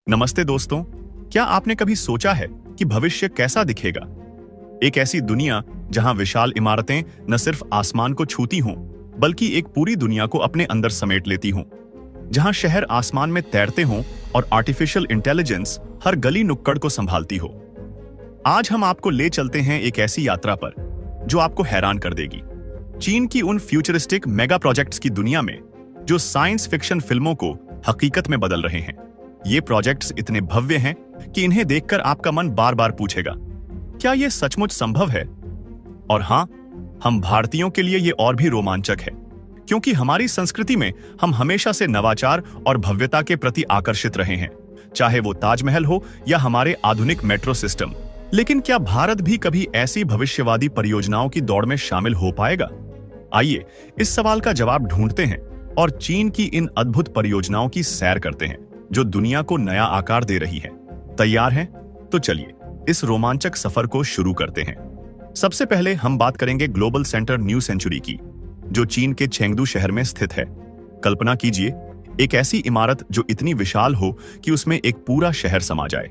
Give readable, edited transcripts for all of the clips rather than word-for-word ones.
नमस्ते दोस्तों। क्या आपने कभी सोचा है कि भविष्य कैसा दिखेगा? एक ऐसी दुनिया जहां विशाल इमारतें न सिर्फ आसमान को छूती हों, बल्कि एक पूरी दुनिया को अपने अंदर समेट लेती हों। जहां शहर आसमान में तैरते हों और आर्टिफिशियल इंटेलिजेंस हर गली नुक्कड़ को संभालती हो। आज हम आपको ले चलते हैं एक ऐसी यात्रा पर जो आपको हैरान कर देगी। चीन की उन फ्यूचरिस्टिक मेगा प्रोजेक्ट्स की दुनिया में जो साइंस फिक्शन फिल्मों को हकीकत में बदल रहे हैं। ये प्रोजेक्ट्स इतने भव्य हैं कि इन्हें देखकर आपका मन बार बार पूछेगा, क्या ये सचमुच संभव है? और हां, हम भारतीयों के लिए ये और भी रोमांचक है, क्योंकि हमारी संस्कृति में हम हमेशा से नवाचार और भव्यता के प्रति आकर्षित रहे हैं, चाहे वो ताजमहल हो या हमारे आधुनिक मेट्रो सिस्टम। लेकिन क्या भारत भी कभी ऐसी भविष्यवादी परियोजनाओं की दौड़ में शामिल हो पाएगा? आइए इस सवाल का जवाब ढूंढते हैं और चीन की इन अद्भुत परियोजनाओं की सैर करते हैं जो दुनिया को नया आकार दे रही है। तैयार हैं? तो चलिए इस रोमांचक सफर को शुरू करते हैं। सबसे पहले हम बात करेंगे ग्लोबल सेंटर न्यू सेंचुरी की, जो चीन के चेंगडू शहर में स्थित है। कल्पना कीजिए, एक ऐसी इमारत जो इतनी विशाल हो कि उसमें एक पूरा शहर समा जाए।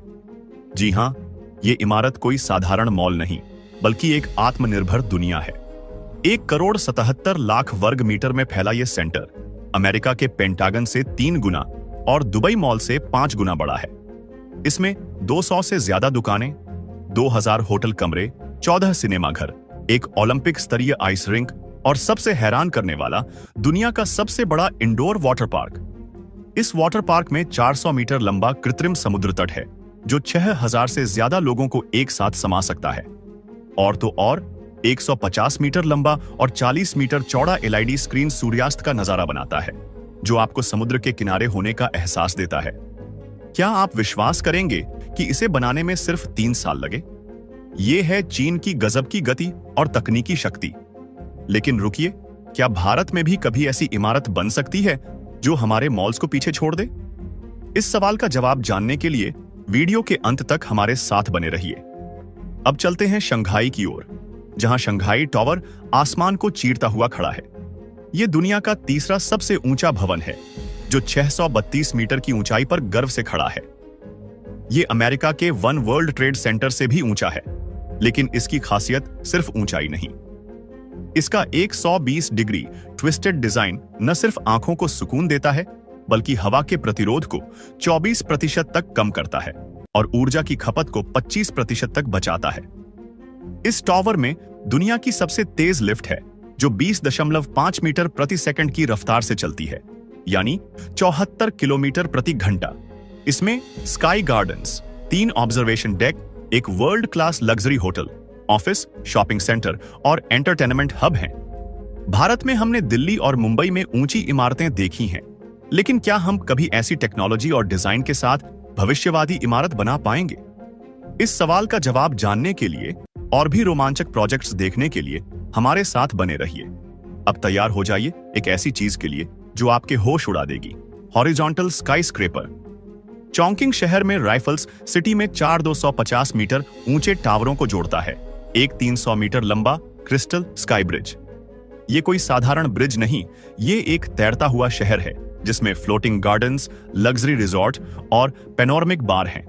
जी हां, ये इमारत कोई साधारण मॉल नहीं, बल्कि एक आत्मनिर्भर दुनिया है। 1,77,00,000 वर्ग मीटर में फैला यह सेंटर अमेरिका के पेंटागन से 3 गुना और दुबई मॉल से 5 गुना बड़ा है। इसमें 200 से ज्यादा दुकानें, 2000 होटल कमरे, 14 सिनेमा घर, एक ओलंपिक स्तरीय आइस रिंक और सबसे हैरान करने वाला दुनिया का सबसे बड़ा इंडोर वाटर पार्क। इस वाटर पार्क में 400 मीटर लंबा कृत्रिम समुद्र तट है, जो 6000 से ज्यादा लोगों को एक साथ समा सकता है। और तो और 150 मीटर लंबा और 40 मीटर चौड़ा एलईडी स्क्रीन सूर्यास्त का नजारा बनाता है, जो आपको समुद्र के किनारे होने का एहसास देता है। क्या आप विश्वास करेंगे कि इसे बनाने में सिर्फ 3 साल लगे? ये है चीन की गजब की गति और तकनीकी शक्ति। लेकिन रुकिए, क्या भारत में भी कभी ऐसी इमारत बन सकती है जो हमारे मॉल्स को पीछे छोड़ दे? इस सवाल का जवाब जानने के लिए वीडियो के अंत तक हमारे साथ बने रहिए। अब चलते हैं शंघाई की ओर, जहां शंघाई टॉवर आसमान को चीरता हुआ खड़ा है। यह दुनिया का तीसरा सबसे ऊंचा भवन है, जो 632 मीटर की ऊंचाई पर गर्व से खड़ा है। यह अमेरिका के वन वर्ल्ड ट्रेड सेंटर से भी ऊंचा है, लेकिन इसकी खासियत सिर्फ ऊंचाई नहीं। इसका 120 डिग्री ट्विस्टेड डिजाइन न सिर्फ आंखों को सुकून देता है, बल्कि हवा के प्रतिरोध को 24% तक कम करता है और ऊर्जा की खपत को 25% तक बचाता है। इस टॉवर में दुनिया की सबसे तेज लिफ्ट है, जो 20.5 मीटर प्रति सेकंड की रफ्तार से चलती है, यानी 74 किलोमीटर प्रति घंटा। इसमें स्काई गार्डन्स, 3 ऑब्जर्वेशन डेक, एक world class luxury hotel, office, shopping centre और एंटरटेनमेंट हब हैं। भारत में हमने दिल्ली और मुंबई में ऊंची इमारतें देखी हैं, लेकिन क्या हम कभी ऐसी टेक्नोलॉजी और डिजाइन के साथ भविष्यवादी इमारत बना पाएंगे? इस सवाल का जवाब जानने के लिए और भी रोमांचक प्रोजेक्ट्स देखने के लिए हमारे साथ बने रहिए। अब तैयार हो जाइए एक ऐसी चीज के लिए जो आपके होश उड़ा देगी। हॉरिजॉन्टल स्काईस्क्रेपर। चॉन्किंग शहर में राइफल्स सिटी में 4,250 मीटर ऊंचे टावरों को जोड़ता है। एक 300 मीटर लंबा क्रिस्टल स्काई ब्रिज। ये कोई साधारण ब्रिज नहीं, ये एक तैरता हुआ शहर है जिसमें फ्लोटिंग गार्डन्स, लग्जरी रिजॉर्ट और पैनोरामिक बार हैं।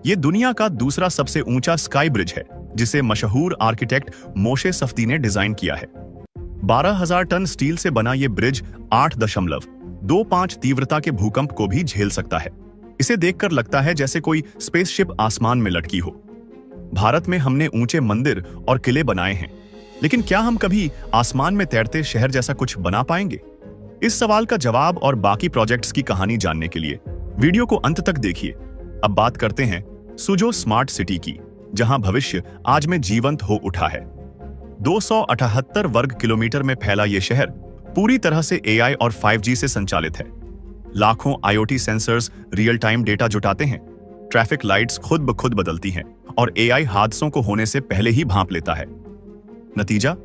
ये दुनिया का दूसरा सबसे ऊंचा स्काई ब्रिज है, जिसे मशहूर आर्किटेक्ट मोशे सफ्दी ने डिजाइन किया है। 12,000 टन स्टील से बना यह ब्रिज 8.25 तीव्रता के भूकंप को भी झेल सकता है। इसे देखकर लगता है जैसे कोई स्पेसशिप आसमान में लटकी हो। भारत में हमने ऊंचे मंदिर और किले बनाए हैं, लेकिन क्या हम कभी आसमान में तैरते शहर जैसा कुछ बना पाएंगे? इस सवाल का जवाब और बाकी प्रोजेक्ट्स की कहानी जानने के लिए वीडियो को अंत तक देखिए। अब बात करते हैं सुजो स्मार्ट सिटी की, जहां भविष्य आज में जीवंत हो उठा है। 278 वर्ग किलोमीटर में फैला यह शहर पूरी तरह से एआई और 5G से संचालित है। लाखों IoT sensors real time data जुटाते हैं, ट्रैफिक लाइट्स खुद ब खुद बदलती हैं और एआई हादसों को होने से पहले ही भांप लेता है। नतीजा,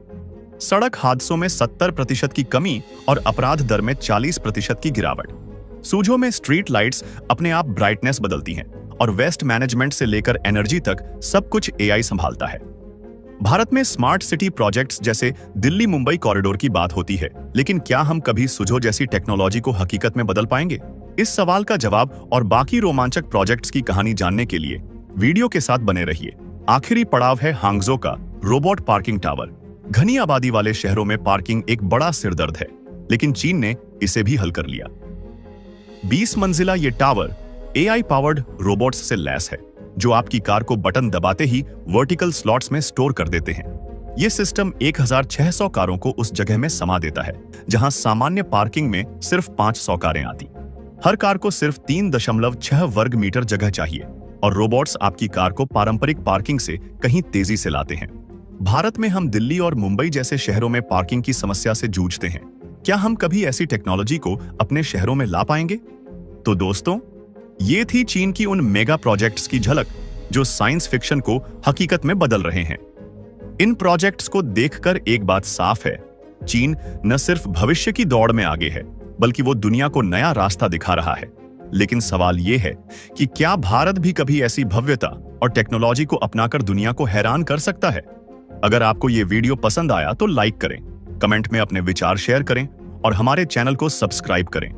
सड़क हादसों में 70% की कमी और अपराध दर में 40% की गिरावट। सूझो में स्ट्रीट लाइट्स अपने आप ब्राइटनेस बदलती हैं और वेस्ट मैनेजमेंट से लेकर एनर्जी तक सब कुछ एआई संभालता है। भारत में स्मार्ट सिटी प्रोजेक्ट्स जैसे दिल्ली मुंबई कॉरिडोर की बात होती है, लेकिन क्या हम कभी सुजो जैसी टेक्नोलॉजी को हकीकत में बदल पाएंगे? इस सवाल का जवाब और बाकी रोमांचक प्रोजेक्ट्स की कहानी जानने के लिए वीडियो के साथ बने रहिए। आखिरी पड़ाव है हांगझो का रोबोट पार्किंग टावर। घनी आबादी वाले शहरों में पार्किंग एक बड़ा सिरदर्द है, लेकिन चीन ने इसे भी हल कर लिया। 20 मंजिला ये टावर AI पावर्ड रोबोट्स से लैस है, जो आपकी कार को बटन दबाते ही वर्टिकल स्लॉट्स में स्टोर कर देते हैं। यह सिस्टम 1600 कारों को उस जगह में समा देता है जहां सामान्य पार्किंग में सिर्फ 500 कारें आती। हर कार को सिर्फ 3.6 वर्ग मीटर जगह चाहिए और रोबोट्स आपकी कार को पारंपरिक पार्किंग से कहीं तेजी से लाते हैं। भारत में हम दिल्ली और मुंबई जैसे शहरों में पार्किंग की समस्या से जूझते हैं। क्या हम कभी ऐसी टेक्नोलॉजी को अपने शहरों में ला पाएंगे? तो दोस्तों, ये थी चीन की उन मेगा प्रोजेक्ट्स की झलक जो साइंस फिक्शन को हकीकत में बदल रहे हैं। इन प्रोजेक्ट्स को देखकर एक बात साफ है, चीन न सिर्फ भविष्य की दौड़ में आगे है, बल्कि वो दुनिया को नया रास्ता दिखा रहा है। लेकिन सवाल ये है कि क्या भारत भी कभी ऐसी भव्यता और टेक्नोलॉजी को अपनाकर दुनिया को हैरान कर सकता है? अगर आपको ये वीडियो पसंद आया तो लाइक करें, कमेंट में अपने विचार शेयर करें और हमारे चैनल को सब्सक्राइब करें।